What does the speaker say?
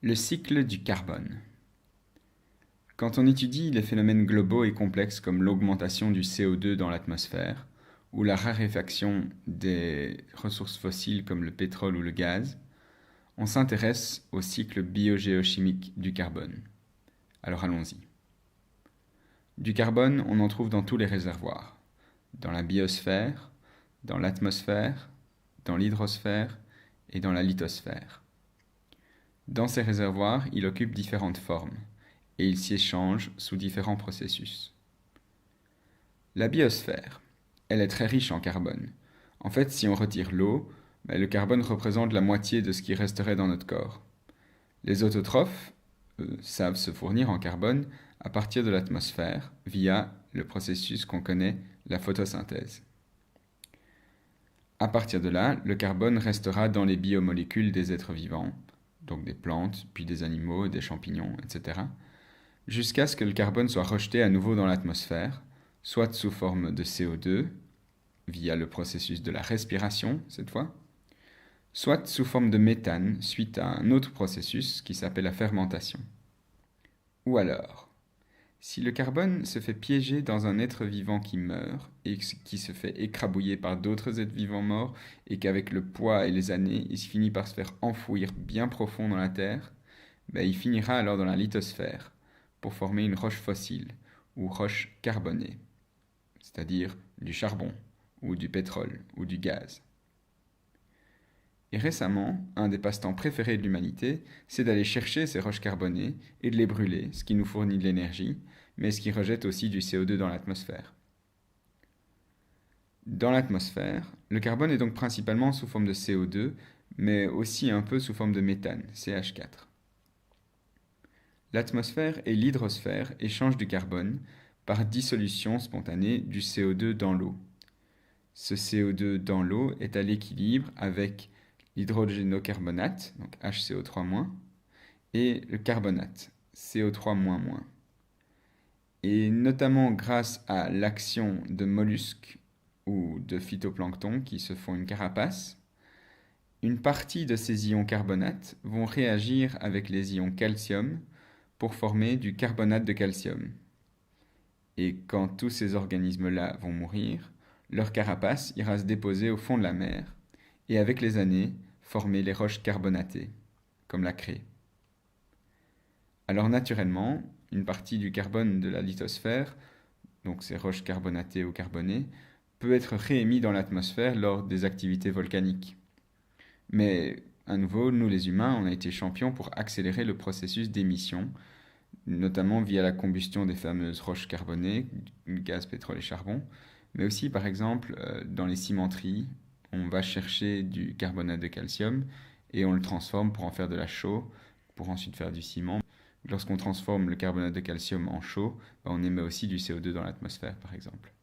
Le cycle du carbone. Quand on étudie les phénomènes globaux et complexes comme l'augmentation du CO2 dans l'atmosphère ou la raréfaction des ressources fossiles comme le pétrole ou le gaz, on s'intéresse au cycle biogéochimique du carbone. Alors allons-y. Du carbone, on en trouve dans tous les réservoirs, dans la biosphère, dans l'atmosphère, dans l'hydrosphère et dans la lithosphère. Dans ces réservoirs, il occupe différentes formes, et il s'y échange sous différents processus. La biosphère, elle est très riche en carbone. En fait, si on retire l'eau, le carbone représente la moitié de ce qui resterait dans notre corps. Les autotrophes, savent se fournir en carbone à partir de l'atmosphère via le processus qu'on connaît, la photosynthèse. À partir de là, le carbone restera dans les biomolécules des êtres vivants, donc des plantes, puis des animaux, des champignons, etc., jusqu'à ce que le carbone soit rejeté à nouveau dans l'atmosphère, soit sous forme de CO2, via le processus de la respiration cette fois, soit sous forme de méthane suite à un autre processus qui s'appelle la fermentation. Ou alors, si le carbone se fait piéger dans un être vivant qui meurt et qui se fait écrabouiller par d'autres êtres vivants morts et qu'avec le poids et les années, il finit par se faire enfouir bien profond dans la terre, il finira alors dans la lithosphère pour former une roche fossile ou roche carbonée, c'est-à-dire du charbon ou du pétrole ou du gaz. Et récemment, un des passe-temps préférés de l'humanité, c'est d'aller chercher ces roches carbonées et de les brûler, ce qui nous fournit de l'énergie, mais ce qui rejette aussi du CO2 dans l'atmosphère. Dans l'atmosphère, le carbone est donc principalement sous forme de CO2, mais aussi un peu sous forme de méthane, CH4. L'atmosphère et l'hydrosphère échangent du carbone par dissolution spontanée du CO2 dans l'eau. Ce CO2 dans l'eau est à l'équilibre avec l'hydrogénocarbonate, donc HCO3-, et le carbonate, CO3-. Et notamment grâce à l'action de mollusques ou de phytoplancton qui se font une carapace, une partie de ces ions carbonates vont réagir avec les ions calcium pour former du carbonate de calcium. Et quand tous ces organismes-là vont mourir, leur carapace ira se déposer au fond de la mer, et avec les années, former les roches carbonatées, comme la craie. Alors naturellement, une partie du carbone de la lithosphère, donc ces roches carbonatées ou carbonées, peut être réémis dans l'atmosphère lors des activités volcaniques. Mais à nouveau, nous les humains, on a été champions pour accélérer le processus d'émission, notamment via la combustion des fameuses roches carbonées, gaz, pétrole et charbon, mais aussi par exemple dans les cimenteries, on va chercher du carbonate de calcium et on le transforme pour en faire de la chaux, pour ensuite faire du ciment. Lorsqu'on transforme le carbonate de calcium en chaux, on émet aussi du CO2 dans l'atmosphère par exemple.